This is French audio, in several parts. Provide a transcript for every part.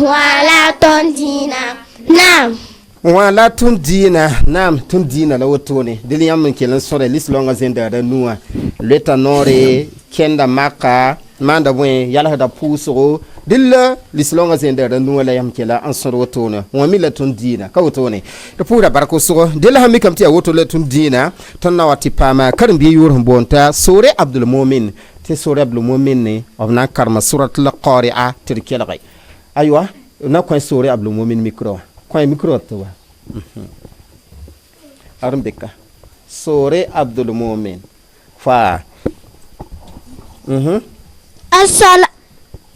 wala tondina nam wala tundina nam tundina la wotone dili yam kelen sore lislonga zenda da nuwa leta nore kenda maka manda bwen yala da pusoro dilla lislonga zenda da nuwa la yam kela an sore wotone wa mila tundina ka wotone to pura barko so dilla hammi kamti a woto la tundina ton na wati pama karim bi yur bonta sore abdul mumin te sore abdul mumin ne ofna karma suratul qari'a tirkelgay aywa na ko sore abdul mumin mikro kwa micro to armbeka sore abdul mumin fa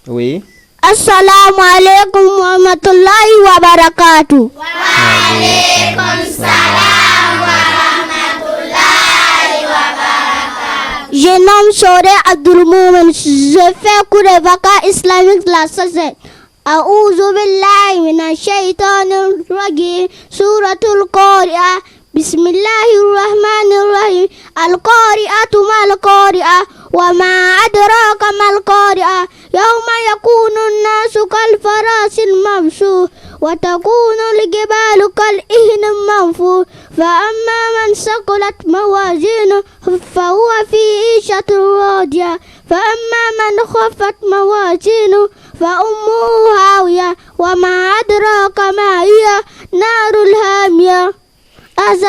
oui assalamu alaikum wa rahmatullahi wa barakatuh. Wa alaikum salam wa rahmatullahi wa barakatuh. Je nomme Sore Abdul Mumin, je fais cours de vacances islamiques de la société. أعوذ بالله من الشيطان الرجيم سورة القارعة بسم الله الرحمن الرحيم القارعة ما القارعة وما أدراك ما القارعة يوم يكون الناس كالفراش المبثوث وتكون الجبال كالعهن المنفوش فأما من ثقلت موازينه فهو في عيشة راضية فأما من خفت موازينه فأمه هاوية وما أدراك ما هي نار الهامية.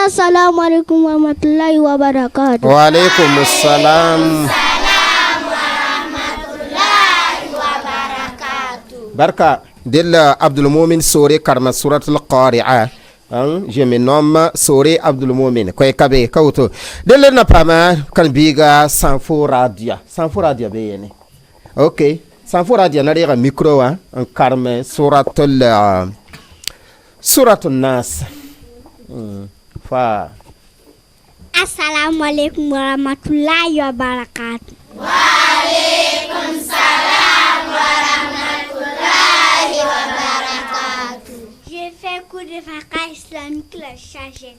السلام عليكم ورحمة الله وبركاته. وعليكم السلام ورحمة الله وبركاته. بركة دل عبد المؤمن سوري كرم سورة القارعة. Je me nomme Sore Abdul Mumin. Quoi kabe kauto. Dele na pama kan biga sanfo radia beyene. Okay. Sanfo radia na rega micro wa en karme suratul nas. Fa. Assalamu alaikum wa rahmatullahi wa barakatuh. Wa alaikum salam wa rahmatullahi wa barakatuh. J'ai fait cours de vacances islamiques la chargée.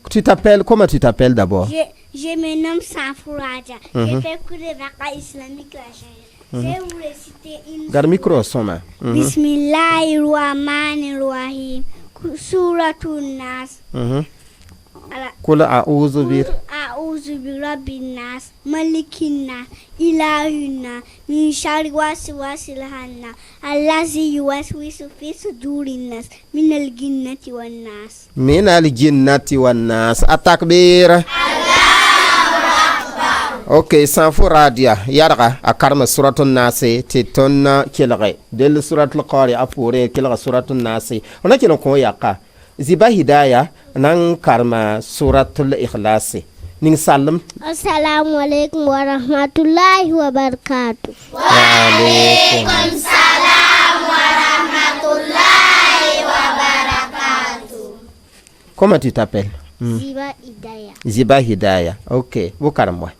Comment tu t'appelles d'abord? Je me nomme Sanfouradia. J'ai fait cours de vacances islamiques la chargée. Je vais vous réciter une Gar micro soma. Bismillahirrahmanirrahim. Suratun Nas. Kul a'udhu birabbin nas malikin nas ilahin nas min sharri waswasil khannas allazi yuwaswisu fi sudurin nas min al-jinnati wan nas. Atakbir. Ok, sanfo radia yarga akarma suratun nasi titon kilgay del suratul qari'a pore kilga suratun nasi ona kino ko yaqa ziba hidaya nan karma suratul ikhlasi ning salam. Assalamu alaikum wa rahmatullahi wa barakatuh. Wa alaikum salam wa rahmatullahi wa barakatuh. Comment tu t'appelles? Ziba hidaya. Ok, vous karma.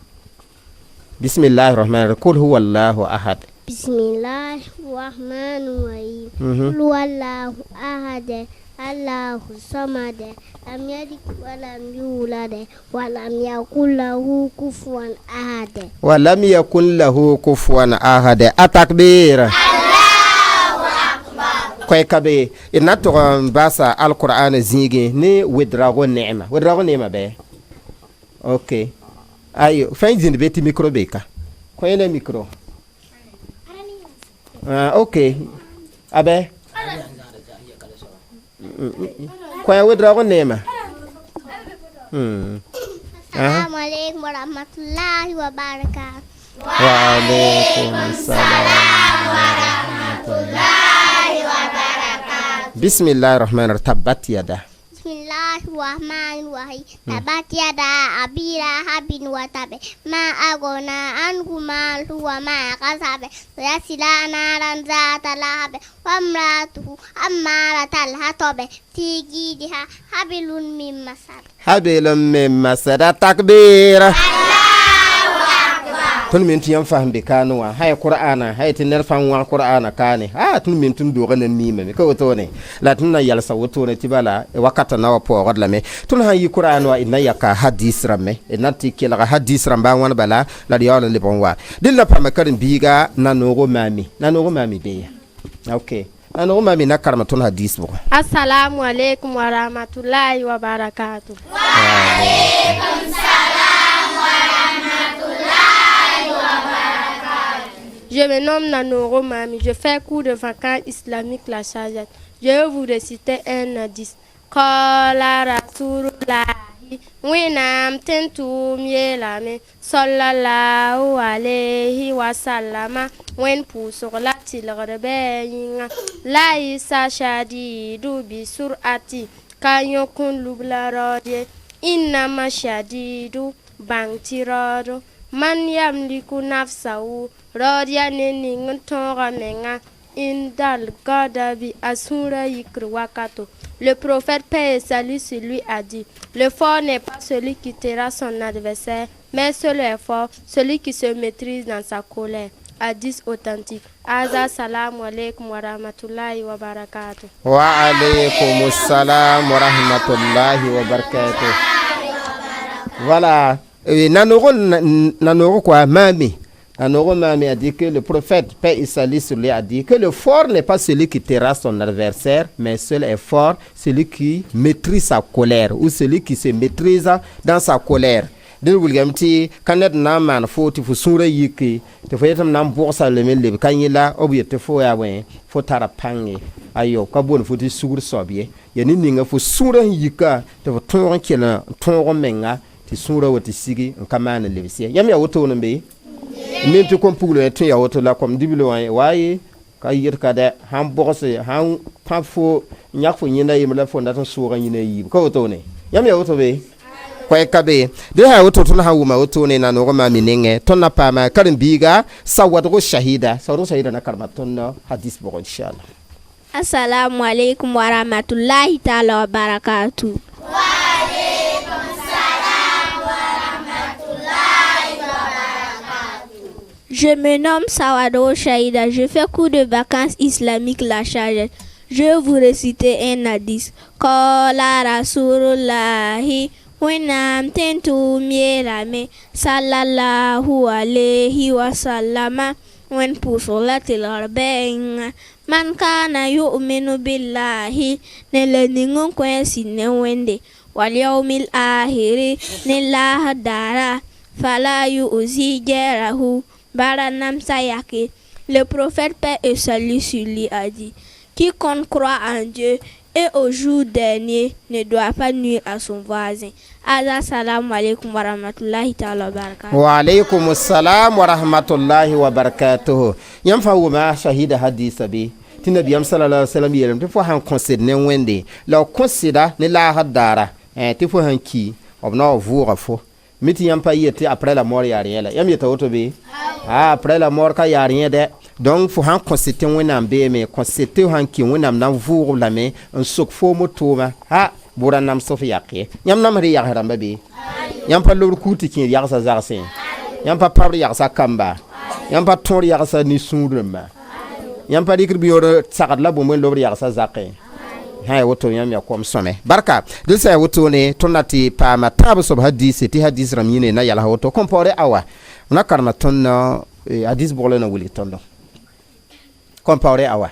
Bismillahirrahmanirrahim. Qul huwallahu ahad. Bismillahirrahmanirrahim. Qul huwallahu ahad. Allahu samad. Lam yalid wa lam yulad wa lam yakul lahu kufuwan ahad. Wa lam yakul lahu kufuwan ahad. Atakbir. Allahu akbar. Koy kabe inato basa alquran zingi ni wedrago neema be. Okay. Ayo, fais une bête micro beka. Quoi le micro? Ok. Abe. Quoi we dragon nema? Assalamu alaikum wa rahmatullahi wa barakatuh. Wa alaikum salam wa rahmatullahi wa barakatuh. Bismillahirrahmanirrahim. Tabbat yada. Bismillahirrahmanirrahim. Tabat yada abi lahabin wa tab. Ma agona anhu maluhu wa ma kasab. Sayasla naran zata lahab. Wa imratuhu ammaratal hatab. Fi jidiha hablum min masad. Takbir. Allahu akbar. Tun min tiyan fahimbe kanuwa hay qur'ana hay tinner fanwa qur'ana kane tun min tun do ganan mime me ko to ne la tun na yalsa woto ne tibala wakata na wa po godla me tun ha yi qur'ana inna yaka hadis ramme inati kila hadis ramba wan bala la yawla le bonwa dilla pa makarin biga nanogo mami be. Okay, ano ma mi na karma ton hadis bo. Assalamu alaikum wa rahmatullahi wa barakatuh. Wa alaikum salam wa rahmatullahi wa barakatuh. Je me nomme Nanoro Mami, je fais cours de vacances islamiques la Chargette. Je vais vous réciter un hadith. Qala Rasulullahi winam tentum yelame sallallahu alayhi wa sallama wen pusur la tilgre beyinga la isa shadidu bi surati kanyo kun lubla rodye innama shadidu bangtirodo man yamliku nafsahu rodya nening tonga menga indal gadabi asura yikr wakato. Le prophète paix et salut sur lui a dit: le fort n'est pas celui qui terrasse son adversaire, mais seul est fort, celui qui se maîtrise dans sa colère. Hadith authentique. Aza salamu alaikum wa rahmatullahi wa barakatuh. Wa alaikum salam wa rahmatullahi wa barakatuh. Voilà. Nanoro quoi, Mami. Nanoro Mami a dit que le prophète, paix et salut sur lui, a dit que le fort n'est pas celui qui terrasse son adversaire, mais seul est fort celui qui maîtrise sa colère ou celui qui se maîtrise dans sa colère. De wulgamti kanet na man fo ti fu sura yiki te fo yetam nam bosa le mel le kanyila obu te fo ya wen fo tara pangi ayo ka bon fo ti sur sobie ya ni ninga fo sura yika te fo ton kela ton menga ti sura wati sigi kamana le bisia yam ya woto no be min to kompulo e tin ya woto la kom dibilo waye ka yir ka de han bosa han pa fo nyak fo nyina yimla fo ndatan sura nyina yib ko woto ne yam ya woto be kwa kabe de ha woto tun ha wuma woto ne na no ma minenge ton na pa ma karin biga sawadu shahida na karma ton no hadis bo inshallah. Assalamu alaikum wa rahmatullahi ta'ala wa barakatuh. Wa alaikum salam wa rahmatullahi wa barakatuh. Je me nomme Sawado Shahida, je fais cours de vacances islamiques la Chargette. Je vais vous réciter un hadith. Qala Rasulullahi winam tentum yelame sallallahu alayhi wa sallama wen pusolatil arbain man kana yu'minu billahi neleningon kwensi ne wende wal yawmil akhiri nillaha dara fala yu'zi jarahu baranam sayaki. Le prophète paix et salut sur lui a dit: quiconque croit en Dieu et au jour dernier ne doit pas nuire à son voisin. Assalamu alaikum wa rahmatullahi ta'ala wa barakatuh. Wa alaikum assalam wa rahmatullahi wa barakatuh. Yam fa wuma shahida hadisa bi tinabi yam sallallahu alaihi wasallam yelam te fo han consider ne wende la consider ne la hadara te fo han ki obna voura fo miti yam pa yete après la mort ya rien la yam yeta woto be après la mort ka ya rien de. Donc faut han constater wonam be me constater han ki wonam nan vour la me un sok fo motoma ha bura nam sof yaqe yam nam ri yaqe ramba be yam pa lor kuti kin yaq sa zarsen yam pa par yaq sa kamba yam pa tor yaq sa ni sundrema yam pa dikir bi yor sakad la bo mo lor yaq sa zaqe ha woto yam ya kom some barka dil sa woto ne tonati pa ma tabu sob hadisi ti hadis ramine na yala woto compore awa na karma ton hadis bolena wuli tondo compare awa.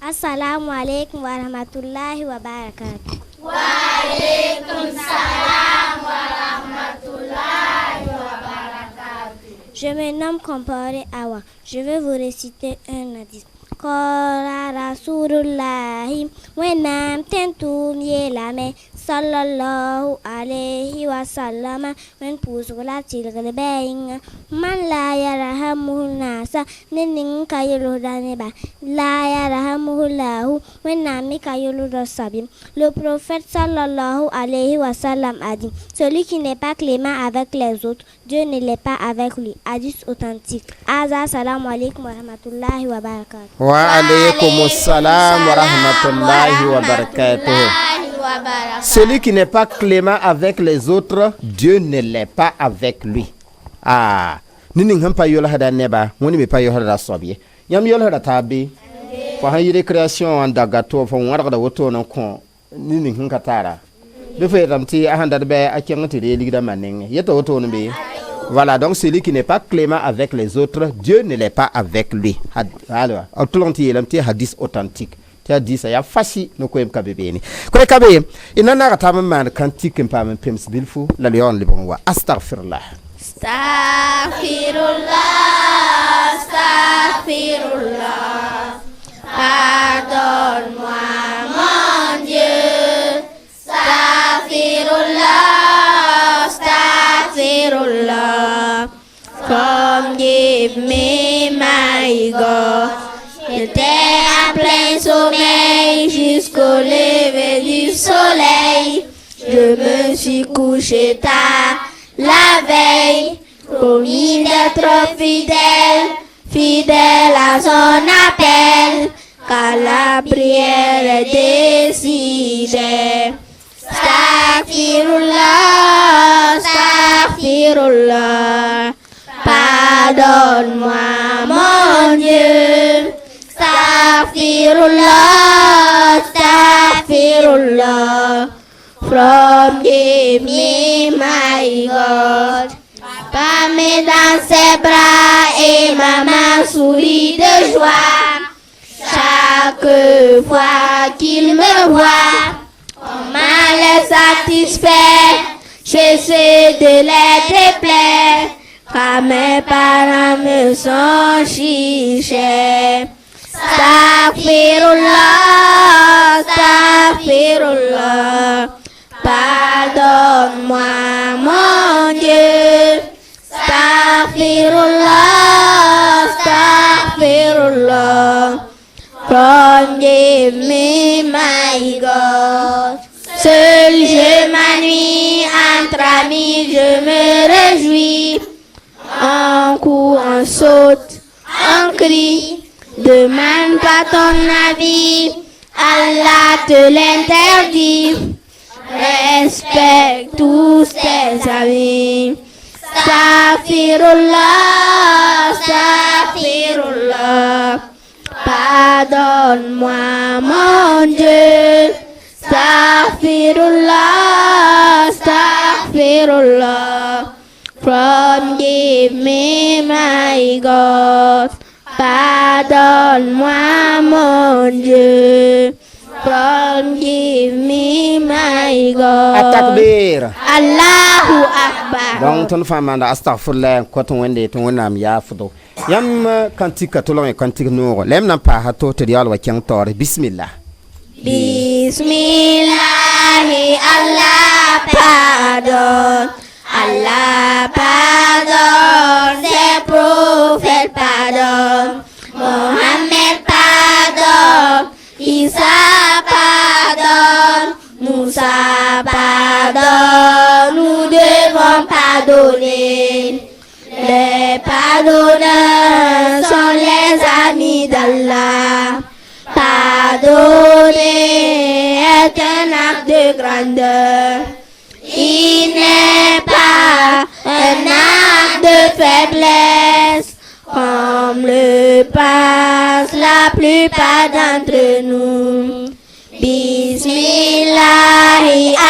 Assalamu alaikum wa rahmatullahi wa barakatuh. Wa alaikum salam wa rahmatullahi wa barakatuh. Je me nomme Compare Awa. Je vais vous réciter un hadith. Qala Rasulullahi winam tentum yelame sallallahu alayhi wa sallama men pusula tilgre beyinga man la yarhamuhu nasa nening kayulu daneba la yarhamuhu lahu winam kayulu sabim. Le prophète sallallahu alayhi wa sallam a dit: celui qui n'est pas clément avec les autres, Dieu ne l'est pas avec lui. Hadith authentique. Assalamu alaikum wa rahmatullahi wa barakatuh. Wa alaikum assalam wa rahmatullahi wa barakatuh. Celui qui n'est pas clément avec les autres, Dieu ne l'est pas avec lui. Nini hampa yola hada neba, woni me pa yola sobie. Yam yola hada tabi. Fa han yire création en dagato fa wara da woto non kon. Nini hinkatara. Be fe ramti ahanda be akengati de ligida manenge. Yeto woto no be. Voilà, donc celui qui n'est pas clément avec les autres, Dieu ne l'est pas avec lui. Alors, tout le monde est un petit hadith authentique. Tu as dit ça, il y a faci no koyem kabe beni. Koy kabe, inana rata man kantik pam pems bilfu la leon libon wa astaghfirullah. Astaghfirullah, astaghfirullah. Pardonne-moi, mon Dieu. Astaghfirullah, astaghfirullah. Forgive me, my God. J'étais en plein sommeil jusqu'au lever du soleil. Je me suis couché tard la veille, promis d'être fidèle, fidèle à son appel, car la prière est décidée. Astaghfirullah, astaghfirullah. Pardonne-moi, mon Dieu. Astaghfirullah, astaghfirullah. Forgive me, my God. Papa met dans ses bras et maman sourit de joie. Chaque fois qu'il me voit, on m'a l'air satisfait. J'essaie de les déplaire, car mes parents me sont chichés. Astaghfirullah, astaghfirullah. Pardonne-moi, mon Dieu. Astaghfirullah, astaghfirullah. Forgive me, my God. Seul je m'ennuie, entre amis je me réjouis. On court, on saute, on crie. Demande pas ton avis, Allah te l'interdit. Respecte tous tes amis. Astaghfirullah, astaghfirullah. Pardonne-moi, mon Dieu. Astaghfirullah, astaghfirullah. Forgive me, my God. Pardonne-moi, mon Dieu. Forgive me, my God. Atakbir. Allahu Akbar. Donc ton femme anda astaghfirullah ko ton wende ton wonam ya fudo. Yam kantika to lon kantika no lem na pa ha to te yal wa kyang tore bismillah. Bismillah, Allah pardonne. Allah pardonne, ses prophètes pardonnent, Mohammed pardonne, Isa pardonne, Moussa pardonne, nous devons pardonner. Les pardonneurs sont les amis d'Allah. Pardonner est un acte de grandeur. Il n'est pas un acte de faiblesse, comme le pensent la plupart d'entre nous. Bismillah,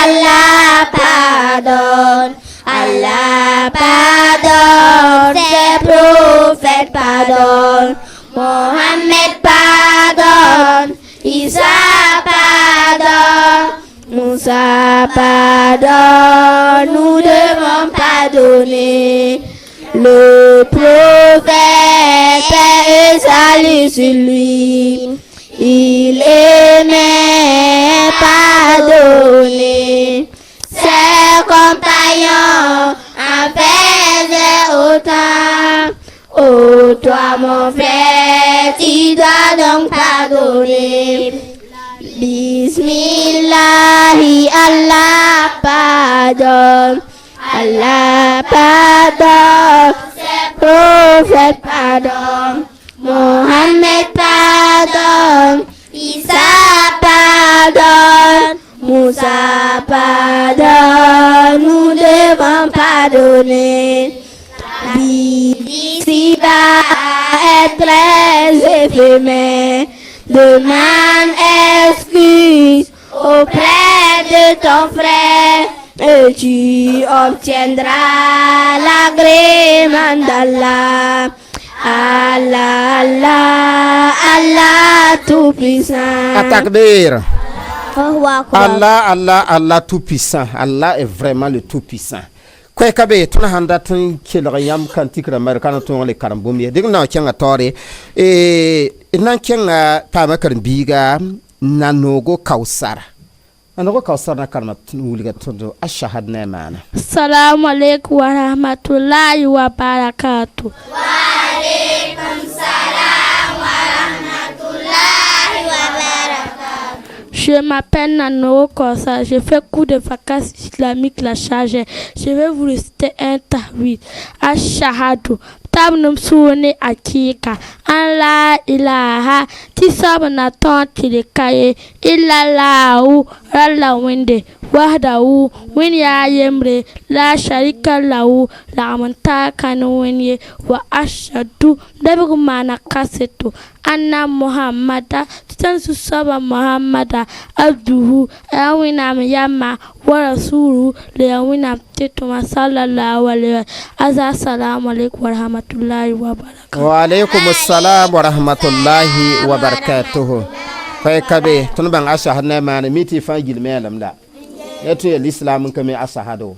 Allah pardonne, Allah pardonne, ses prophètes pardonnent, Mohammed pardonne, Isa pardonne, Moussa pardonne, nous devons pardonner. Le prophète, paix et salut sur lui, il aimait pardonner. Ses compagnons en faisaient autant. Oh toi mon frère, tu dois donc pardonner. Bismillah, Allah pardonne, Allah pardonne, ses prophètes pardonnent, Mohammed pardonne, Isa pardonne, Moussa pardonne, nous devons pardonner. Ici-bas est très éphémère. Demande excuse auprès de ton frère. et tu obtiendras l'agrément d'Allah. Allah, Allah, Allah tout-puissant. Atakbir. Allahu Akbar. Allah, Allah, Allah tout-puissant. Allah est vraiment le tout-puissant. Kwe kabe tuna handa tun kelga yam kan tikra markana tun le karambumi dig na kyanga tore nan kyanga pama karbiga nanogo kausara nanogo kausara karma wuliga tundo ashahad na mana. Assalamu alaikum wa rahmatullahi wa barakatuh. Wa alaikum salam wa rahmatullahi wa barakatuh. Je m'appelle Nano Kosa, je fais cours de vacances islamiques la charge. Je vais vous réciter un tahwid. Ashahadu. Tabnum soune akika. Allah ilaha. Tisab na tonti de kaye. Illallahu. Ralla wende. Wahdahu. Win ya yemre. La sharika lahu. La amanta kanu wenye. Wa ashadu. Dabigu mana kasetu. Anna Muhammada. Titan susaba Muhammada. Abduhu. Awinam yama. Wa rasulu. Le awinam tituma sallallahu alayhi wa sallam. Assalamu alaikum wa rahmatullahi wa barakatuh. Wa alaikum assalam wa rahmatullahi wa barakatuh. Kwe kabe tun bang ashahad na mana miti fa gilme lamda. Eto l'islam kame ashahado.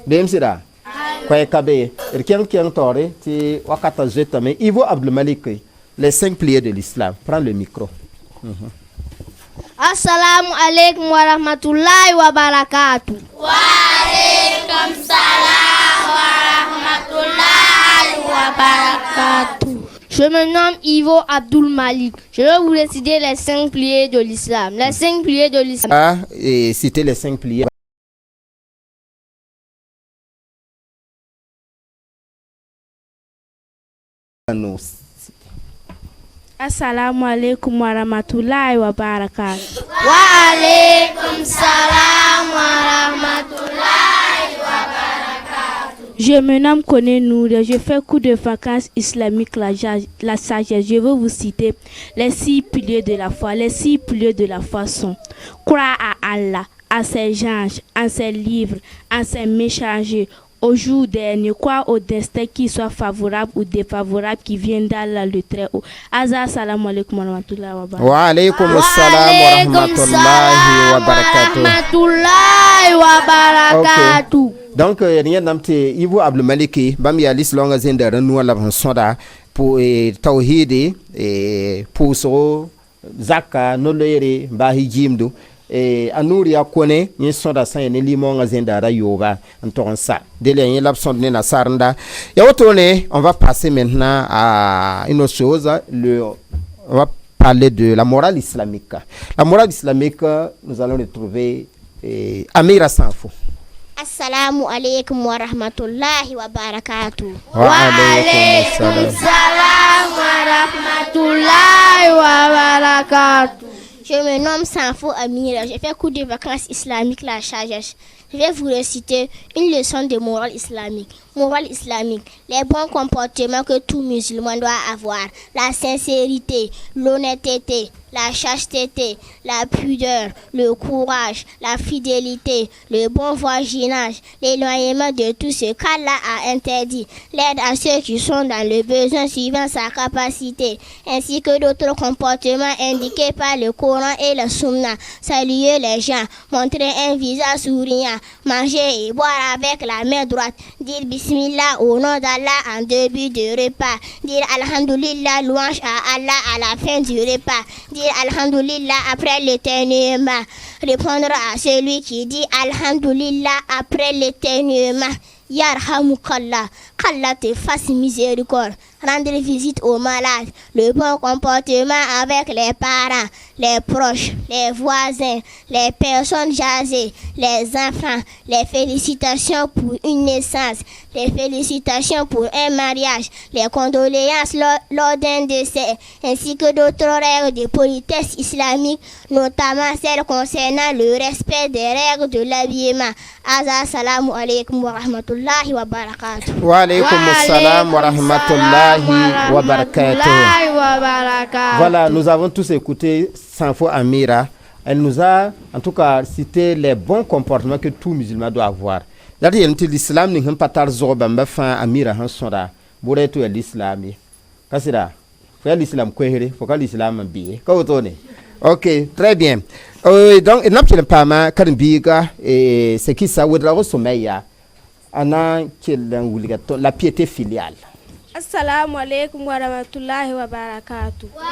Dem sida. Kwe kabe irkem kien tore ti wakata jeta mais Ivo Abdul Malik les 5 piliers de l'islam. Prends le micro. Assalamu alaikum wa rahmatullahi wa barakatuh. Wa alaikum salam wa rahmatullahi wa barakatuh. Je me nomme Ivo Abdul Malik. Je vais vous réciter les 5 piliers de l'islam. Les 5 piliers de l'islam. Ah, et citer les 5 piliers. Assalamu alaikum wa rahmatullahi wa barakatuh. Wa alaikum salam wa rahmatullahi wa barakatuh. Je me nomme Kone Noure. Je fais cours de vacances islamiques la sagesse. Je vais vous citer les 6 piliers de la foi. Les 6 piliers de la foi sont croire à Allah, à ses anges, en ses livres, en ses messagers. Au jour dernier, croire au destin qui soit favorable ou défavorable qui vient d'Allah le Très-Haut. Assalamu alaikum wa rahmatullahi wa barakatuh. Wa alaikum assalam wa rahmatullahi wa barakatuh. Rahmatullahi wa barakatuh. Donc rien namte Ivo Abdul Maliki bam ya lislonga zenda ranu la sonda pour tawhidi pour so zakka no lere bahi jimdu anuri akone ni sonda san ne limonga zenda ra yoga en ça délai ni l'absent de na sarnda ya otone on va passer maintenant à une autre chose on va parler de la morale islamique. La morale islamique, nous allons retrouver Amira Sanfo. Assalamu alaikum wa rahmatullahi wa barakatuh. Wa alaikum salam wa rahmatullahi wa barakatuh. Je me nomme Sanfo Amira. Je fais cours de vacances islamiques la charge. Je vais vous réciter une leçon de morale islamique. Morale islamique, les bons comportements que tout musulman doit avoir, la sincérité, l'honnêteté, la chasteté, la pudeur, le courage, la fidélité, le bon voisinage, l'éloignement de tout ce qu'Allah a interdit, l'aide à ceux qui sont dans le besoin suivant sa capacité, ainsi que d'autres comportements indiqués par le Coran et le Sunna. Saluer les gens, montrer un visage souriant, manger et boire avec la main droite, dire Bismillah au nom d'Allah en début de repas, dire Alhamdulillah, louange à Allah à la fin du repas, dire Alhamdulillah après l'éternuement, répondre à celui qui dit Alhamdulillah après l'éternuement. Yarhamukallah, qu'Allah te fasse miséricorde. Rendre visite aux malades, le bon comportement avec les parents, les proches, les voisins, les personnes âgées, les enfants, les félicitations pour une naissance, les félicitations pour un mariage, les condoléances lors d'un décès, ainsi que d'autres règles de politesse islamique, notamment celles concernant le respect des règles de l'habillement. Assalamu alaikum wa rahmatullahi wa barakatuh. Wa alaikum assalam wa rahmatullahi wa barakatuh. Voilà, nous avons tous écouté Sanfo Amira Elle nous a, en tout cas, cité les bons comportements que tout musulman doit avoir. C'est-à-dire que l'islam n'est pas tar zoba mbafa amira hansora. Bore to l'islam. Kasira. Faut l'islam kwehre, faut que l'islam bié. Ka otone. OK, très bien. Donc il n'a pas ma kanbiga et c'est qui ça wudra sommeil. Ana la piété filiale. Assalamu alaikum wa rahmatullahi wa barakatuh. Wa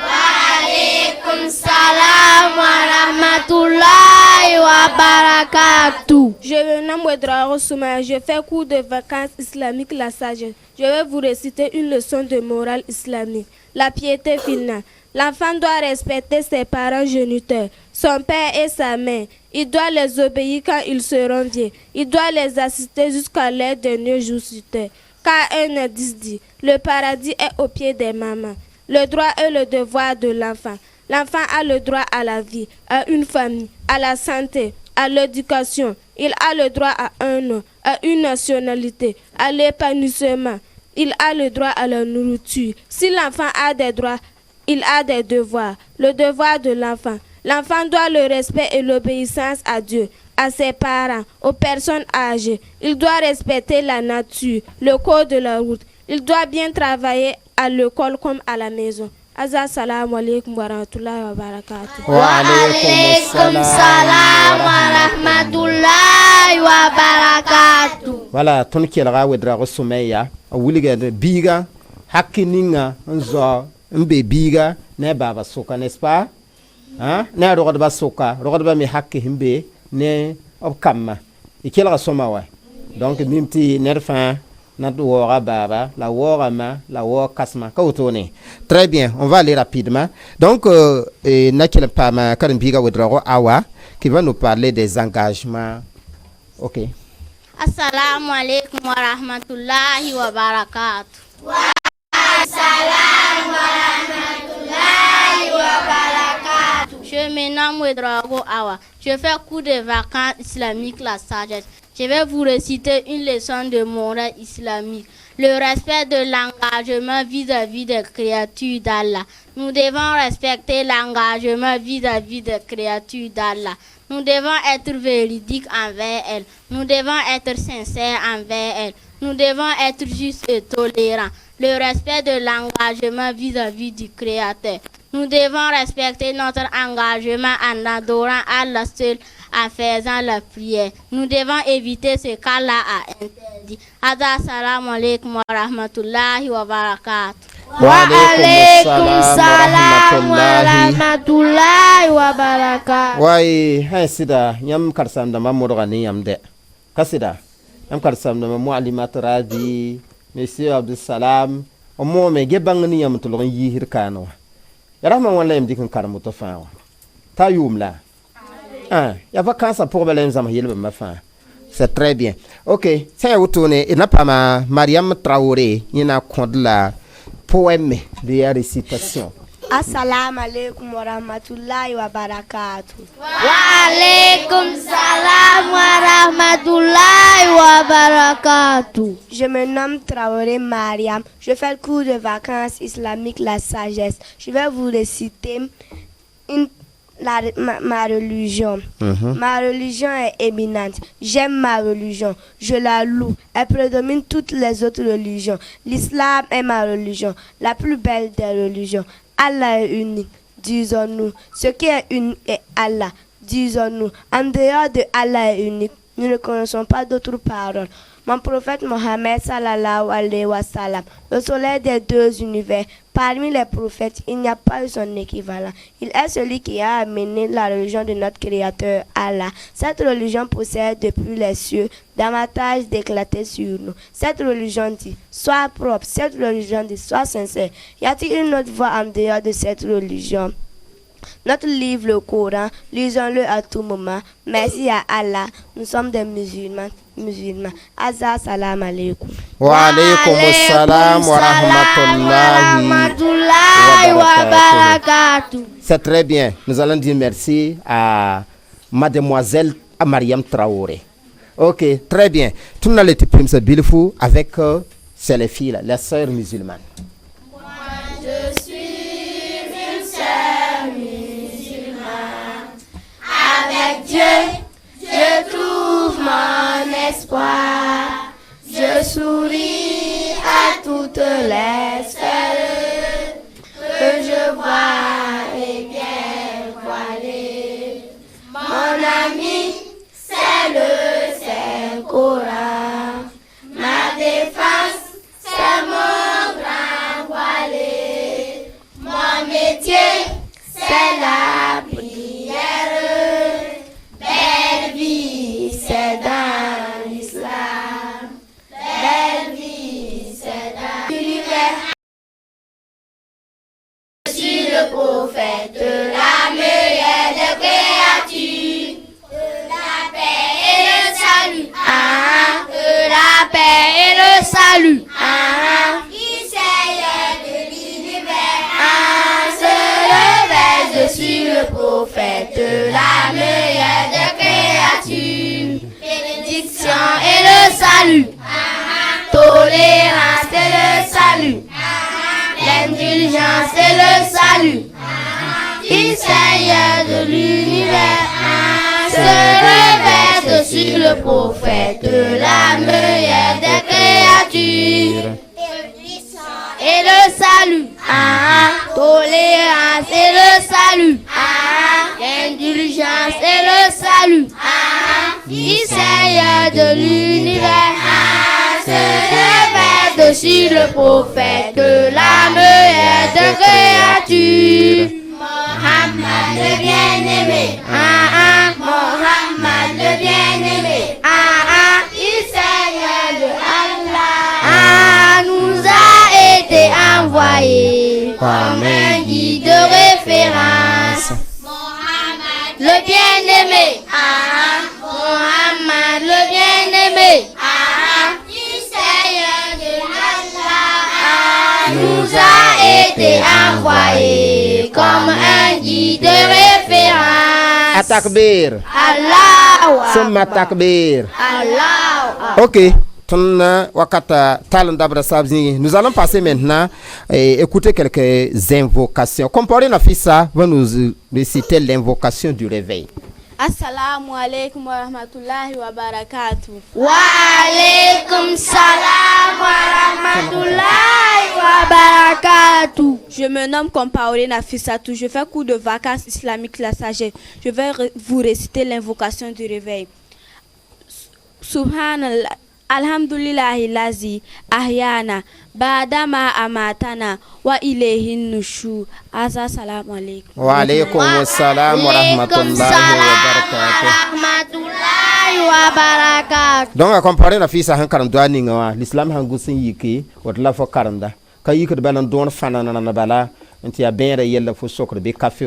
alaikum salam wa rahmatullahi wa barakatuh. Je me nomme Ouedraogo Soumaya, je fais cours de vacances islamiques la sagesse. Je vais vous réciter une leçon de morale islamique. La piété finale. L'enfant doit respecter ses parents géniteurs, son père et sa mère. Il doit les obéir quand ils seront vieux. Il doit les assister jusqu'à leur dernier jour sur terre. Car un indice dit, le paradis est au pied des mamans. Le droit et le devoir de l'enfant. L'enfant a le droit à la vie, à une famille, à la santé, à l'éducation. Il a le droit à un nom, à une nationalité, à l'épanouissement. Il a le droit à la nourriture. Si l'enfant a des droits, il a des devoirs. Le devoir de l'enfant. L'enfant doit le respect et l'obéissance à Dieu, à ses parents, aux personnes âgées. Il doit respecter la nature, le code de la route. Il doit bien travailler à l'école comme à la maison. Assalamu alaikum wa rahmatullahi wa barakatuh. Wa alaikum salam wa rahmatullahi wa barakatuh. Voilà, ton qui a wedra sommeil. Wuliga biga hakininga nzo mbe biga ne baba soka, n'est-ce pas? Hein? Ne rogadba soka, rogadba mi hakki himbe ne obkamma. Ikela soma wa. Donc mimti nerfa nat wora baba, la wora ma, la wora kasma. Kautone. Très bien, on va aller rapidement. Donc nakela pa ma karimbiga wedrago awa qui va nous parler des engagements. OK. Assalamu alaikum wa rahmatullahi wa barakatuh. Wa salam wa rahmatullahi wa barakatuh. Je me nomme Ouedraogo Awa. Je fais cours de vacances islamiques la sagesse. Je vais vous réciter une leçon de morale islamique. Le respect de l'engagement vis-à-vis des créatures d'Allah. Nous devons respecter l'engagement vis-à-vis des créatures d'Allah. Nous devons être véridiques envers elles. Nous devons être sincères envers elles. Nous devons être justes et tolérants. Le respect de l'engagement vis-à-vis du Créateur. Nous devons respecter notre engagement en adorant Allah seul, en faisant la prière. Nous devons éviter ce qu'Allah a interdit. Assalamu alaikum wa rahmatullahi wa barakatuh. Wa alaikum salam wa rahmatullahi wa barakatuh. Wai haisida yam karsam da mamuru gani yamde. Kasida yam karsam da muallimat Rabi, Monsieur Abdul Salam, o mo me gebangni yam tulon yihir kano. Yarahma wala yam dikan karamu to fa. Ta yumla. Ah, ya vacances pour belem zam yelbe ma fa. C'est très bien. OK, tiens retourner et n'a pas ma Mariam Traoré, yina kondla poème de la récitation. Assalamu alaikum wa rahmatullahi wa barakatuh. Wa alaikum salam wa rahmatullahi wa barakatuh. Je me nomme Traoré Mariam. Je fais le cours de vacances islamiques la sagesse. Je vais vous réciter ma religion. Ma religion est éminente. J'aime ma religion. Je la loue. Elle prédomine toutes les autres religions. L'islam est ma religion, la plus belle des religions. Allah est unique, disons-nous. Ce qui est unique est Allah, disons-nous. En dehors de Allah est unique, nous ne connaissons pas d'autres paroles. Mon prophète Mohammed sallallahu alayhi wa sallam, le soleil des deux univers, parmi les prophètes, il n'y a pas eu son équivalent. Il est celui qui a amené la religion de notre Créateur Allah. Cette religion possède depuis les cieux davantage d'éclater sur nous. Cette religion dit, sois propre. Cette religion dit, sois sincère. Y a-t-il une autre voie en dehors de cette religion? Notre livre, le Coran, lisons-le à tout moment. Merci à Allah. Nous sommes des musulmans. Salam alaikum. Wa alaikum salam wa rahmatullahi wa barakatuh. C'est très bien. Nous allons dire merci à mademoiselle Mariam Traoré. OK, très bien. Tout le monde est prime ce bilfou avec les filles, les sœurs musulmanes. Je suis une sœur musulmane. avec Dieu, je trouve mon espoir. Je souris à toutes les sphères que je vois et bien voilées. Mon ami, c'est le Saint-Coran. Ma défense, c'est mon grand voilé. Mon métier, c'est la prière. Belle vie, c'est dans l'islam. Belle vie, c'est dans l'univers. Je suis le prophète, la meilleure des créatures. Que la paix et le salut. Que la paix et le salut. Qui Seigneur de l'univers. Se réveille, je suis le prophète, la meilleure des créatures. Bénédiction et le salut. Tolérance et le salut. L'indulgence et le salut. Qui Seigneur de l'univers. Se réveille, je suis le prophète, la meilleure des créatures. Et le salut. Tolérance et le salut. L'indulgence et le salut. Qui Seigneur de l'univers. Se réveille, je suis le prophète, la meilleure des créatures. Mohammed le bien-aimé. Mohammed le bien-aimé. Il Seigneur de Allah nous a été envoyé comme un guide de référence. Mohammed le bien-aimé. Mohammed le bien-aimé. Il Seigneur de Allah nous a été envoyé comme un guide de référence. Atakbir. Allah. Summa takbir. Allah. Ok. Nous allons passer maintenant et écouter quelques invocations. Comparé Nafissa va nous réciter l'invocation du réveil. Assalamu alaikum wa rahmatullahi wa barakatuh. Wa alaikum salam wa rahmatullahi wa barakatuh. Je me nomme Compaoré Nafissatou. Je fais cours de vacances islamiques la sagesse. Je vais vous réciter l'invocation du réveil. Subhanallah. Alhamdulillahi lazi ahyana badama amatana wa ilayhi nushur. Assalamu alaikum. Wa alaikum assalam wa rahmatullahi wa barakatuh. Donc, à comparer la fille, ça a un doigt l'islam a un goût yiki, ou de la fois karanda. Quand il y a un don fanana bala, et il y a bien réel la faux socre de café.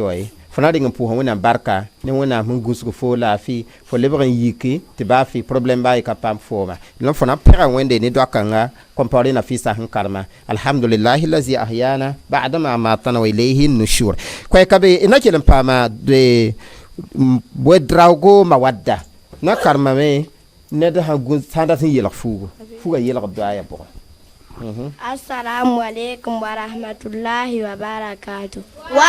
Fana dinga pour wona barka ne wona mun gusgo fo la fi fo lebran yiki te ba fi problème ba ka pam foma non fana pera wende ni dokanga comparé na fi sa han karma alhamdulillah allazi ahyana ba'da ma amatana wa ilayhi nushur ko kabe ina kelan pama de bo drago mawadda na karma me ne da ha gun sanda tin yela fuga yela do aya bo. Assalamu alaikum wa rahmatullahi wa barakatuh. Wa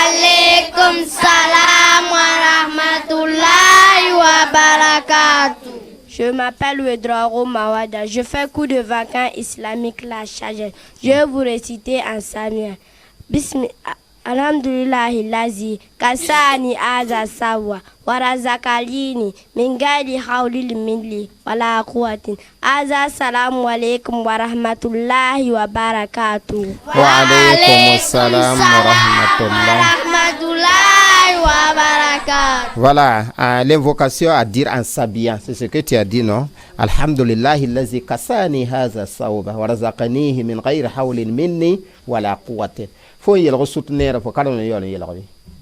alaikum salam wa rahmatullahi wa barakatuh. Je m'appelle Wedraro Mawada. Je fais cours de vacances islamiques la charge. Je vais vous réciter en samien. Bismillah. Alhamdulillahi lazi kasani aza sawa warazakalini mingali haulil minli wala quwwatin. Aza salamu alaikum wa rahmatullahi wa barakatuh. Wa alaikum assalam wa rahmatullahi wa barakatuh. Voilà, l'invocation à dire en sabian, c'est ce que tu as dit, non? Alhamdulillahi lazi kasani haza sawa warazakanihi min ghayri hawlin minni wala quwwatin. Faut y aller soutenir pour calmer les gens.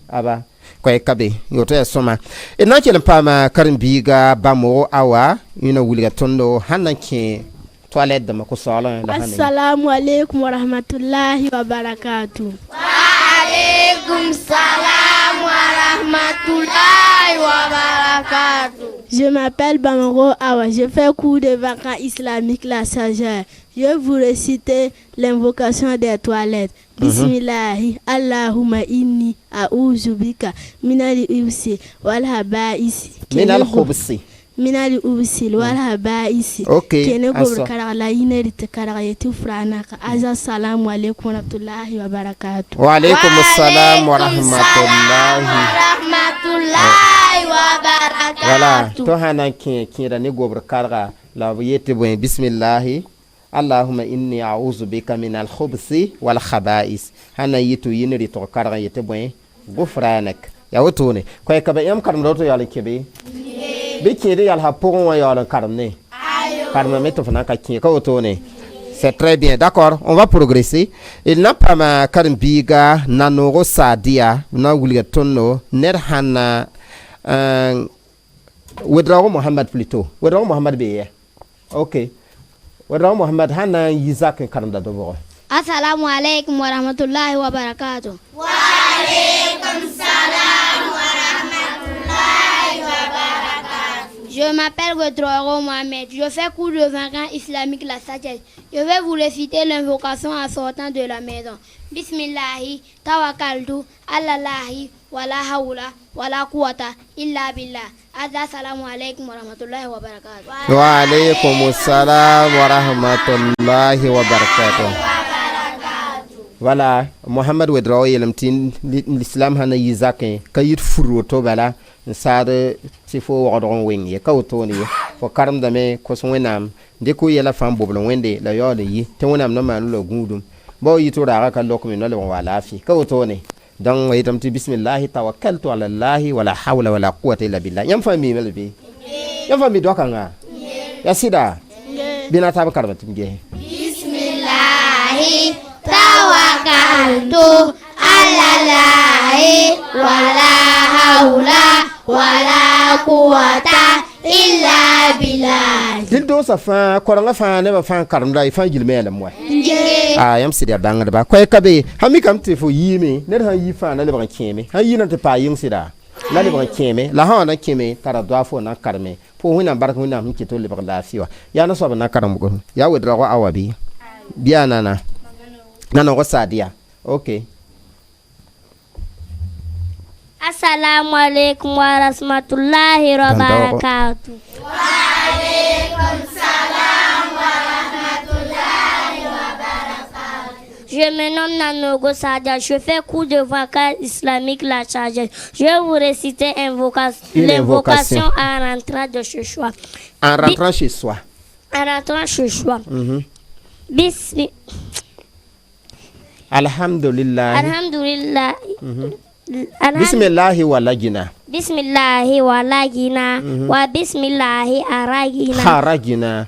Aba, quoi kabe, yote soma. Et n'a qu'il pas ma karimbiga bamo awa, une ouligatondo hanaki toilette de ma kosala. Assalamu alaikum wa rahmatullahi wa barakatuh. Wa alaikum salam wa rahmatullahi wa barakatuh. Je m'appelle Bamaro Awa. Je fais cours de vacances islamiques la sagesse. Je vous réciter l'invocation des toilettes. Bismillahi, Allahumma inni a'udhubika minal ibsi wal haba'isi. Minal khubsi. Minal ubsil wal haba'isi. Okay. Kene gobr kara la yineri te kara yeti franaka. Assalamu alaikum wa rahmatullahi wa barakatuh. Wa alaikum assalam wa rahmatullahi wa barakatuh. Voilà, to hanan kira ni gobr kara la yeti bon bismillahi. Allahumma inni a'udhu bika min al-khubsi wal khaba'is. Hana yitu yinri to karga yete boy gufranak. Ya wotone ko ka ba yam karam do to yalla kebe. Be kede yalla ha pour wa yalla karam ne. Karam me to fana ka kin ka wotone. C'est très bien, d'accord, on va progresser. Il n'a pas ma karam biga nanoro sadia na wuliga tonno ner hana wedrawo Muhammad plutôt. Wedrawo Muhammad be. OK. Wadra Muhammad hana yizak karamda dobo. Assalamu alaikum wa rahmatullahi wa barakatuh. Wa alaikum salam wa rahmatullahi wa barakatuh. Je m'appelle Wedroro Mohamed. Je fais cours de 20 ans islamique la sagesse. Je vais vous réciter l'invocation en sortant de la maison. Bismillahi tawakkaltu alallahi wala hawla wala quwwata illa billah. Assalamu alaikum wa rahmatullahi wa barakatuh. Wa alaikum assalam wa rahmatullahi wa barakatuh. Voilà, Mohamed Wedro yelamtin l'islam hana yizake kayit furu to bala sare sifo ordon wengi ka otoni fo karam dame ko sonwenam de ko yela fam boblon wende la yole yi te wonam no man lo gudum bo yito daga ka lokumi no le wala fi ka otoni donc itam ti bismillah tawakkaltu ala allah wala hawla wala quwwata illa billah yam fami melbi yam fami dokanga ya sida bina tab karbat nge bismillah tawakkaltu ala allah wala hawla wala quwwata illa billah. Dil do sa fa koranga fa ne ba fa karamda fa gilmela moi. Yam sidi banga ba ko kabe hami kam te fo yimi ne ha yi fa na le ba keme ha yi na te pa yin sida na le ba keme la ha na keme tara do fo na karme po huna barka huna mi to le ba lafiya ya na so ba na karam go ya wedra ko awabi biya nana ko sadia. Okay. Assalamu alaikum wa rahmatullahi wa barakatuh. Wa alaikum salam wa rahmatullahi wa barakatuh. Je me nomme Nanogo Sadia. Je fais cours de vacances islamique la charge. Je vais vous réciter l'invocation en rentrant de chez soi. En rentrant chez soi. En rentrant chez soi. Bismillah. Alhamdulillah. Alhamdulillah. Bismillahi walagina. Bismillahi walagina wa bismillahi haragina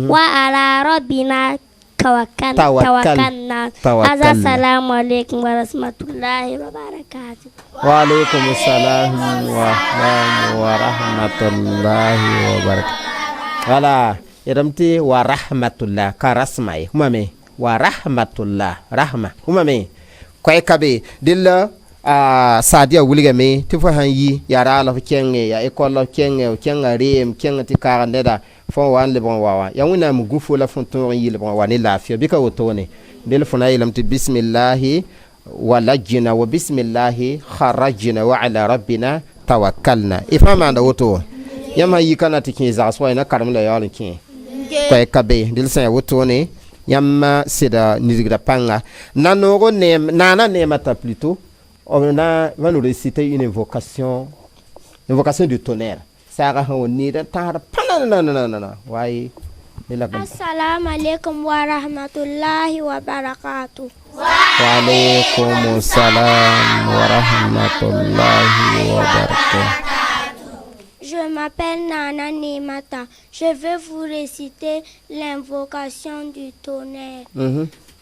wa ala rabbina tawakkalna. Assalamu alaikum wa rahmatullahi wa barakatuh. Wa alaikum assalam wa rahmatullahi wa barakatuh. Voilà, iramti wa rahmatullah karasmai humame wa rahmatullah rahma humame koy kabe dilla sadia wuliga me tifo hanyi yara la kenge ya ekolo kenge kenga rem kenga tikara ndeda fo wan le bon wawa ya wona mu gufo la fonton yi le bon wa ne lafiya bika wotone del fona yilam ti bismillah walajna wa bismillah kharajna wa ala rabbina tawakkalna ifama nda woto yama yi kana tikin za so ina karam la yalin kin koy kabe del sa wotone yamma sida nizigra panga nanogo nana nemata plutôt on va nous réciter une invocation du tonnerre sara honi da tar panana wai assalamu alaikum wa rahmatullahi wa barakatuh. Wa alaikum assalam wa rahmatullahi wa barakatuh. Je m'appelle Nana Nemata. Je vais vous réciter l'invocation du tonnerre.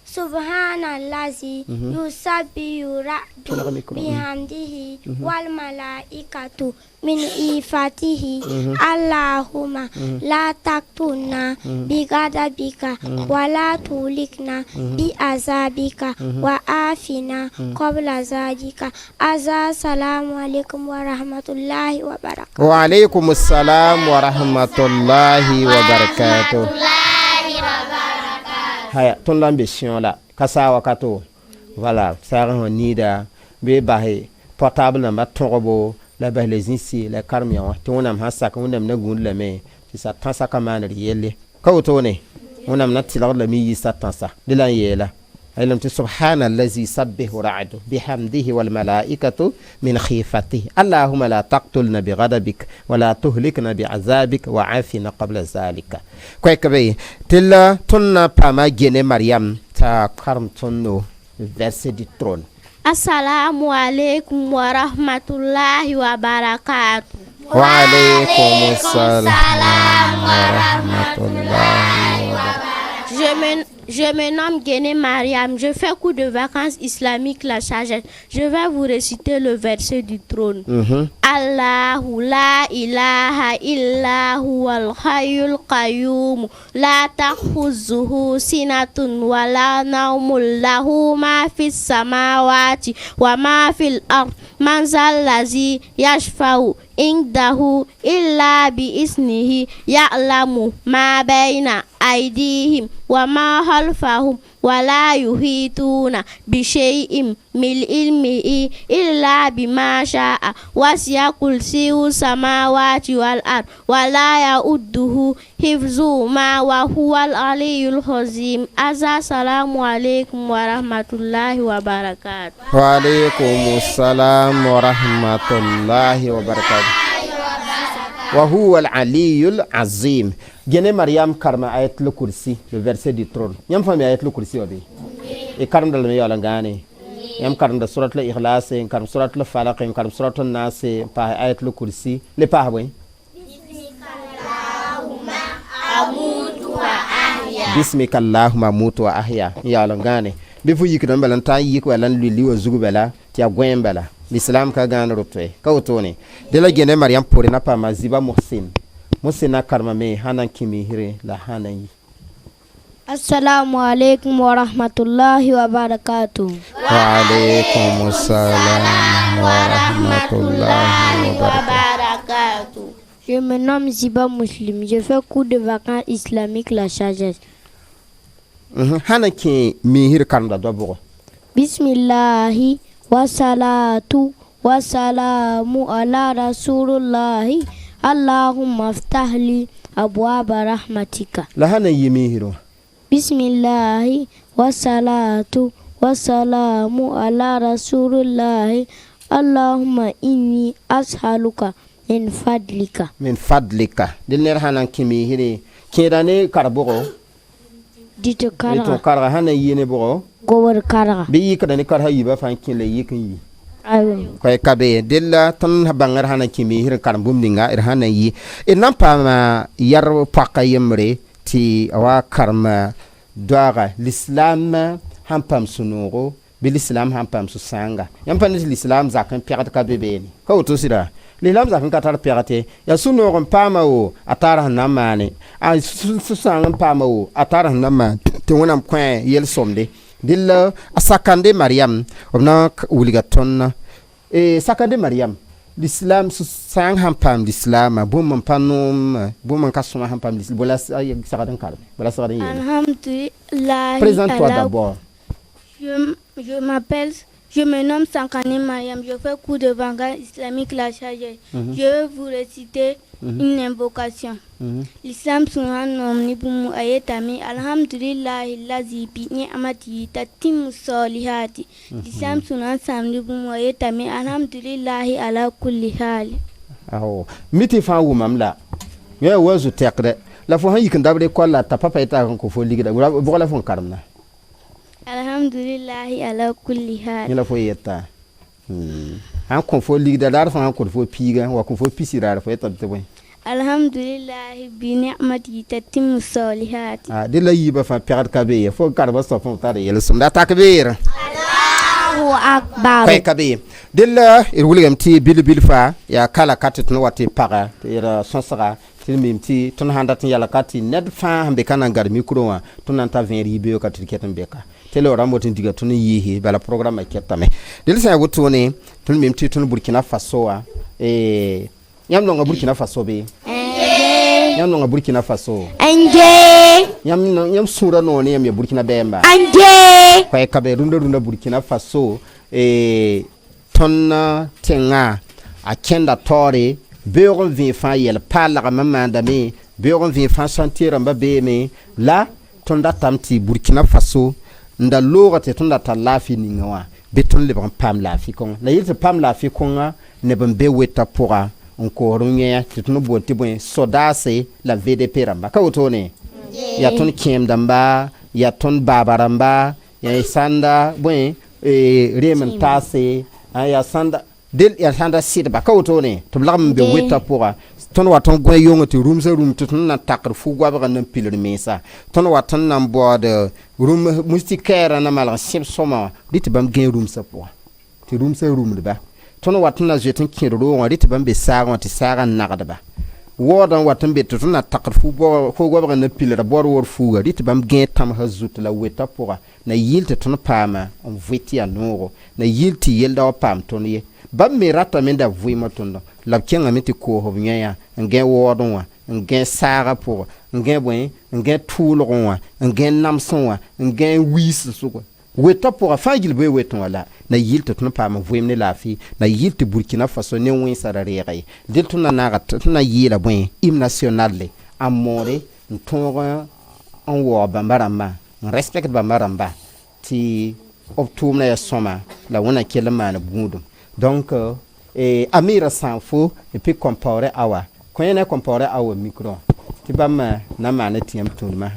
Subhanallazi yusabbihu rabbi bihamdihi wal malaikatu min ifatihi. Allahumma la taktuna bi ghadabika wa la tulikna bi azabika wa afina qabla zalika. Assalamu alaikum wa rahmatullahi wa barakatuh. Wa alaikum assalam wa rahmatullahi wa barakatuh. haya ton l'ambition là kasawa kato voilà ça on nida be bahe portable na tobo la ba les ici la karmiya to wonam hasaka wonam na gun la me ci sa tan saka man riyele ka to ne wonam na tilar la mi yi sa tan sa de la yela aylam ti subhanallazi sabbihu ra'du bihamdihi wal malaikatu min khifatihi allahumma la taqtulna bi ghadabik wa la tuhlikna bi azabik wa afina qabla zalika koy kabe tilla tunna pama gene maryam ta karm tonno verset du trône. Assalamu alaikum wa rahmatullahi wa barakatuh. Wa alaikum salam wa rahmatullahi wa barakatuh. Je me nomme Guéné Mariam, je fais cours de vacances islamiques la sagesse. Je vais vous réciter le verset du trône. Allahu la ilaha illa huwal hayyul qayyum la ta'khuzuhu sinatun wa la nawmun lahu ma fis samawati wa ma fil ard man zal ladzi yashfa'u indahu illa bi isnihi ya'lamu ma bayna aydihim wa ma khalfahum wa la yuhituna bi shay'in min ilmihi illa bima sha'a wasi'a kursiyyuhu samawati wal ard wa la ya'uduhu hifzuhuma wa huwal aliyyul azim. Assalamu alaikum wa rahmatullahi wa barakatuh. Wa alaikum salam wa rahmatullahi wa barakatuh. Wa huwal aliyyul azim. Guéné Mariam karma ayat le kursi, le verset du trône. Yam fami ayat le kursi obi. E karm dal me yala ngane. Yam karm da surat al ikhlas, karm surat al falaq, karm surat an nas, pa ayat le kursi. Le pa boy. Bismika Allahumma amutu wa ahya. Yala ngane. Be fu yik dan balanta yik walan lili wa zugu bela, ti agwen bela. L'islam ka gan rotwe. Ka otone. De la Guéné Mariam pour na pa maziba muhsin. Musina karma me hanan kimi hire la hanan yi. Assalamu alaikum wa rahmatullahi wa barakatuh. Wa alaikum salam wa rahmatullahi wa barakatuh. Je me nomme Ziba Muslim. Je fais cours de vacances islamiques la sagesse. Hanan ki mi hire karma da dobo. Bismillahi wa salatu wa salamu ala rasulillahi. Allahumma aftahli abwaba rahmatika. La hana yimi hiro. Bismillahi wa salatu wa salamu ala rasulillahi. Allahumma inni ashaluka min fadlika. Min fadlika. Dilner hana kimi hire. Kedane karbogo. Dito karaga. Dito karaga hana yine bogo. Gowar karaga. Bi kadane karha yiba fan kinle yikin yi. Koy kabe dilla tan bangar hana kimi hir karam bumninga ir hana yi inam pa yar paka yemre ti awa karma doaga l'islam hampam sunugo bil islam hampam su sanga yam pa l'islam zakan pirat ka bebeni ka oto sira l'islam zakan katar pirate ya sunugo pama o atara namane a su sanga pama o atara namane te wonam kwen yel somde dilla asakande Mariam obna uligaton sakande Mariam l'islam su sang hampam l'islam bum panom bum kasuma hampam l'islam bola sakadan kalme bola sakadan yele. Alhamdulillah. Présente-toi d'abord. Je me nomme Sankane Mariam, je fais cours de vacances islamiques la sagesse. Je vais vous réciter une invocation. L'islam sunan omnibumu ayetami alhamdulillahi lazi bi ni'amati tatimmu solihati. L'islam sunan samnibumu ayetami alhamdulillahi ala kulli hali. Aho miti fa wumam la. Ya wazu tekre. La fo han yikin dabre ko la ta papa ita ko fo ligida bo la fon karmna. Alhamdulillahi ala kulli hal. Ni la fo yetta. An kon fo ligda dar fa an kon fo piga wa kon fo pisira fo yetta te boy. Alhamdulillahi bi ni'mati tatimmu solihati. De la yiba fa perde kabe fo karba so fon tare yel sum da takbir. Allahu akbar. Kay kabe. De la irwuligam ti bil fa ya kala katit no wati paga ira sonsara tilmimti ton handat yala kati ned fa hambe kana gar micro wa ton anta venri be ka tirketan beka tele rambo tin diga ton yihi bala programme ketame del sa wutone ton mimti ton Burkina Faso wa yam no Burkina Faso be Yam no Burkina Faso. Anje. Yam sura no ne yam Burkina Bemba. Anje. Kwa kabe runda Burkina Faso ton tenga a kenda tore beuron vi fa yel pala mamanda me beuron vi fa chantier mba be me la tonda tamti Burkina Faso nda lora te tonda ta lafi ningawa beton le pam lafi kon la yel pam lafi kon ne ban be weta pora encore nya te tono bonti bon sodase la VDP ramba ka wotone ya ton kiem damba ya ton babaramba ya sanda bon remen tase ya sanda del ya sanda sit ba ka wotone to lam be weta pora ton waton gwen yongo ti room to ton na takr fu gwa ba nan pilir mesa ton waton nan board room mustikera na mala sip soma dit bam gen room sa po ti room de ba ton waton na jetin kiro ro dit bam be saga ti saga nagda ba wodan waton be to ton na takr fu gwa ba nan pilir bor wor fu dit bam gen tam hazut la weta pora na yilte ton pama on veti anoro na yilti yelda pam ton ye bam me rata menda vuima tondo la kenga meti ko ho nyaya nge wodon wa nge saga pour nge bwen nge toulon wa nge namson wa nge wis suko weta pour fa gilbe weton wala na yilte tun pa ma vuim ne lafi na yilte Burkina Faso ne win sarare dil tun na rat tun na yila bwen im national le amore ntonga on wo bambaramba respect bambaramba ti optumna ya soma la wona kelma na bundum donc Amira Sanfo et puis comparer awa quand on est comparé awa micro tu vas na mané tiam tourma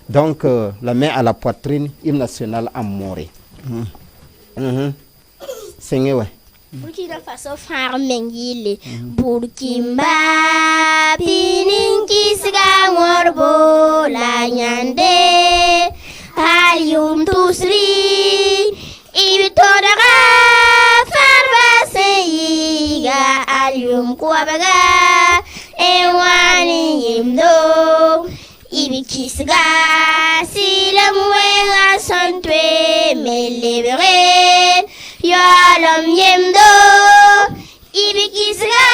donc la main à la poitrine hymne national amoré sengewe Burkina Faso far mengile Burkimba pininki siga morbo la nyande halium tusri ibitodaga farbaseyiga alium kuabaga ewani yimdo ibikisga silamwenga santwe melebere yalam yimdo ibikisga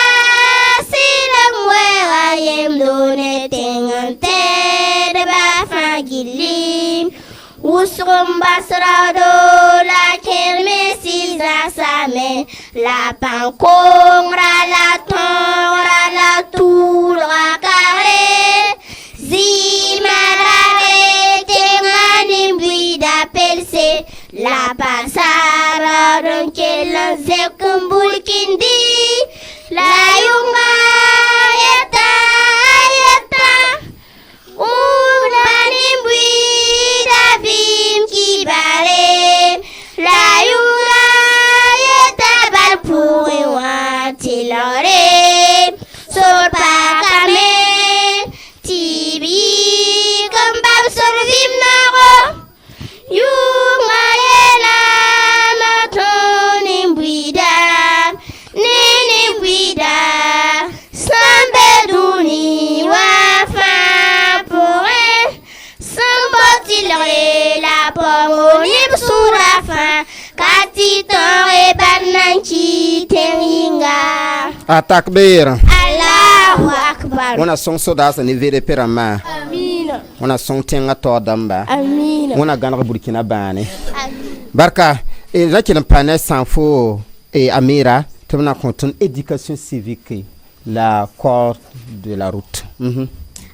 silamwenga yimdo netengante deba fagilim Usrum basrado la kermesi zasame la pankongra la tongra la toulra carré zimarare tengani buida pelse la pasara ronkelan zekumbul kindi la yunga yeta unani buida bim kibare la yunga yeta bal puwa tilore sor pakame tibi kambam sor vim nago yunga yela matoni buida nini buida sambe duni wafa la pomme sur la fin katitore bananchi teringa atakbir Allahu akbar wana son sodas ni vere perama amina wana son tenga to damba amina wana gana Burkina bane barka et là qu'il panel sans faux et Amira tu m'as compté éducation civique la corde de la route.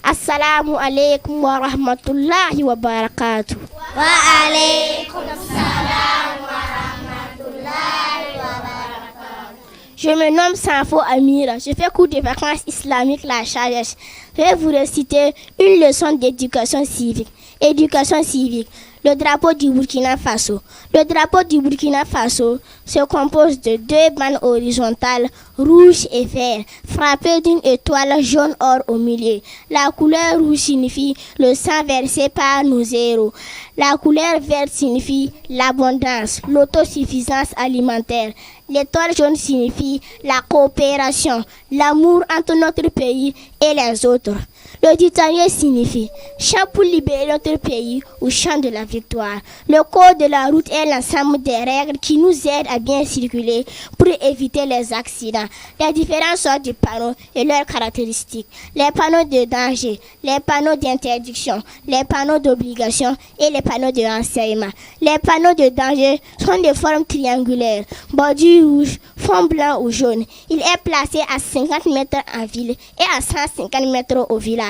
Assalamu alaikum wa rahmatullahi wa barakatuh. Wa alaikum salam wa rahmatullahi wa barakatuh. Je me nomme Sanfo Amira. Je fais cours de vacances islamiques la Charge. Je vais vous réciter une leçon d'éducation civique. Éducation civique. Le drapeau du Burkina Faso. Le drapeau du Burkina Faso se compose de deux bandes horizontales, rouge et vert, frappées d'une étoile jaune or au milieu. La couleur rouge signifie le sang versé par nos héros. La couleur verte signifie l'abondance, l'autosuffisance alimentaire. L'étoile jaune signifie la coopération, l'amour entre notre pays et les autres. Le titanier signifie chant pour libérer notre pays ou chant de la victoire. Le code de la route est l'ensemble des règles qui nous aident à bien circuler pour éviter les accidents. Les différentes sortes de panneaux et leurs caractéristiques. Les panneaux de danger, les panneaux d'interdiction, les panneaux d'obligation et les panneaux de renseignement. Les panneaux de danger sont de forme triangulaire, bordure rouge, fond blanc ou jaune. Il est placé à 50 mètres en ville et à 150 mètres au village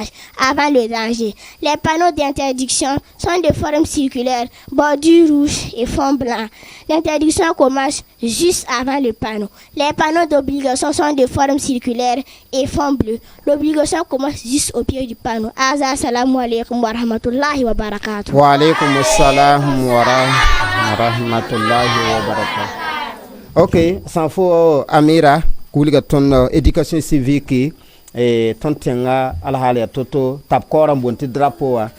avant le danger. Les panneaux d'interdiction sont de forme circulaire, bordure rouge et fond blanc. L'interdiction commence juste avant le panneau. Les panneaux d'obligation sont de forme circulaire et fond bleu. L'obligation commence juste au pied du panneau. Assalamu alaikum wa rahmatullahi wa barakatuh. Wa alaikum assalam wa rahmatullahi wa barakatuh. Ok, sans faux Amira, kuliga ton éducation civique et ton tenga alhali toto tap koram bonti drapeau a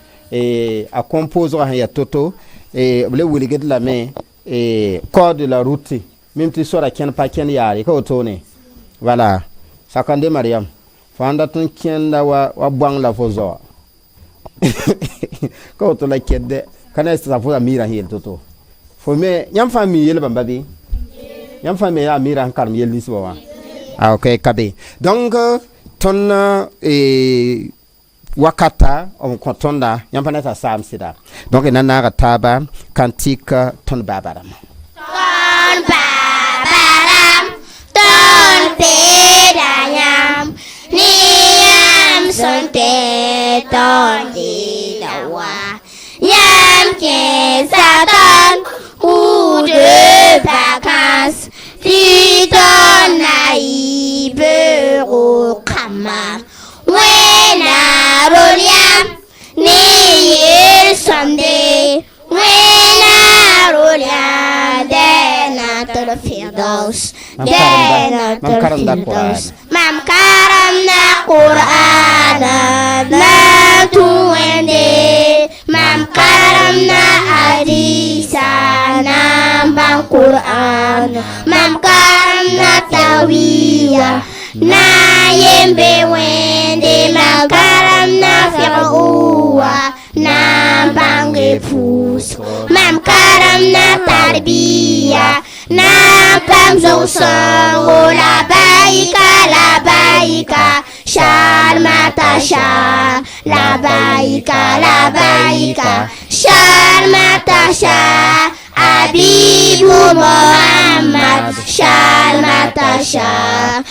compose ya toto et le wuliga de la main et code de la route même tu sora ken pa ken yari ko tone voilà sakande Mariam fanda ton kenda wa bang la fozo ko to la kedde kana sa fo Amira hil toto fo me nyam famille yele bambabi yam famille Amira karam yel niswa ah ok kabe donc ton wakata on kontonda yam panata sam sida donc nana taba kantique ton babaram ton pedanyam niam sonte ton dilawa yam ke satan ou de vacances si ton naïbe au kama wena roliam ni sonde wena roliam denatul firdaus denatul firdaus mam karam na qur'ana ma tuwende mam karam na hadisa nam bang qur'an mam karam na tawiya na yembe wende mam karam na fi'uwa na bange pus mam karam na tarbiya na pam zonsango la baika sharmata sha la baika sharmata sha Abibu Muhammad sharmata sha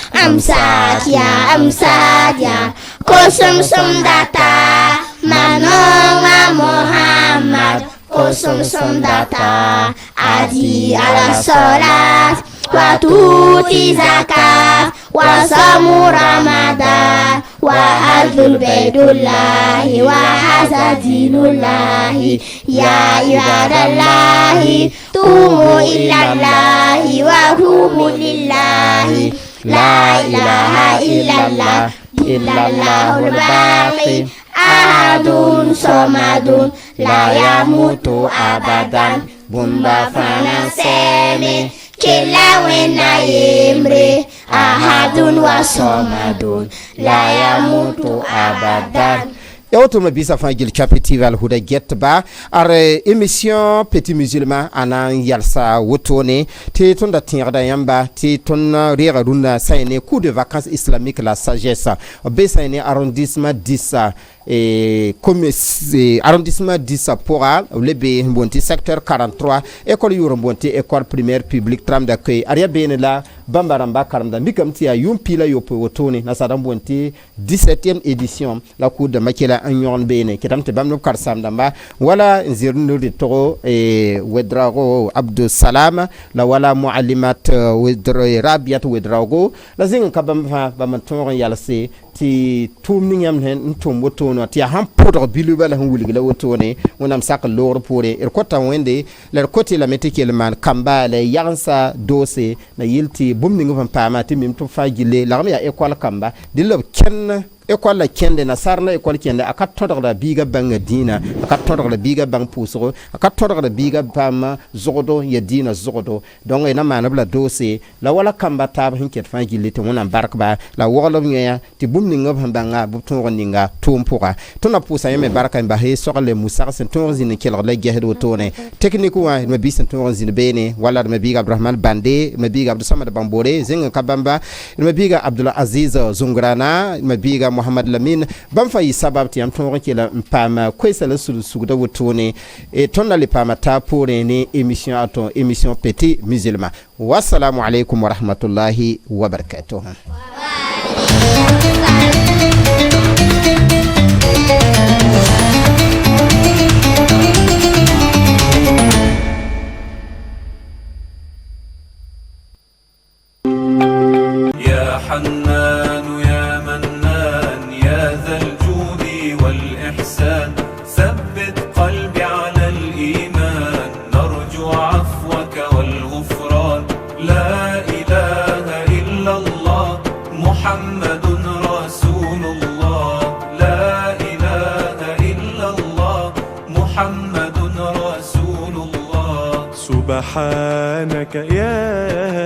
amsadia kosum data manonga Muhammad kosum data adi ala salat wa tuti zakat wa samu ramadan wa hajjul baytullahi wa hazadinullahi ya ibadallahi tumu illallahi wa humu lillahi la ilaha illallah illallahul baqi ahadun somadun la yamutu abadan bunda fana seme kila wena yemre ahadun wa somadun la yamutu abadan. Et autrement, bisa fangil capitival huda get ba ar émission petit musulman anan yalsa wotone te ton da tinda yamba te ton rira runa sayne coup de vacances islamiques la sagesse be sayne arrondissement 10 et comme arrondissement 10 pora lebe bonti secteur 43 école yurobonti école primaire publique tram d'accueil aria benela bambaramba karamda mikamti ya yumpila yopo wotone na sadam bonti 17e édition la coup de makela anyon bene kitamte bamno karsam damba wala nzirnu de toro e wedrago abdou salam la wala muallimat wedra rabiat wedrago la zinga kabam fa bamanton yalse ti tumni yam hen tum wotono ti ham podro bilubala han wuligla wotone wonam sak lor pore er kota wende ler koti la metekel man kambale yansa dose na yilti bumni ngam pama ti mim to fagile la ya école kamba dillo ken école la kende na sarna école kende aka todra biga banga dina aka todra biga bang pusoro aka todra biga bama zodo ya dina zodo donc ina manabla dossier la wala kamba tab hinket fa gilite wona barkba la wala nya ti bumni ngab hambanga bu ton ninga tumpura tona pusa yeme barka ba he sogle musa sen ton zin kelor la gehdo tone technique wa me bisen ton zin bene wala me biga Abdurrahman Bande me biga Abdou Samad Bambore zinga kabamba me biga Abdullah Aziz Zungrana me biga Muhammad Lamin bam fa yi sabab ti am ton kela mpama kwesa la sugda wotone e tonna le pama ta pour ne émission aton émission Petit Musulman. Wassalamu alaikum wa rahmatullahi wa barakatuh. يا حنان يا منان يا ذا الجود والإحسان ثبت قلبي على الإيمان نرجو عفوك والغفران لا إله إلا الله محمد رسول الله لا إله إلا الله محمد رسول الله سبحانك يا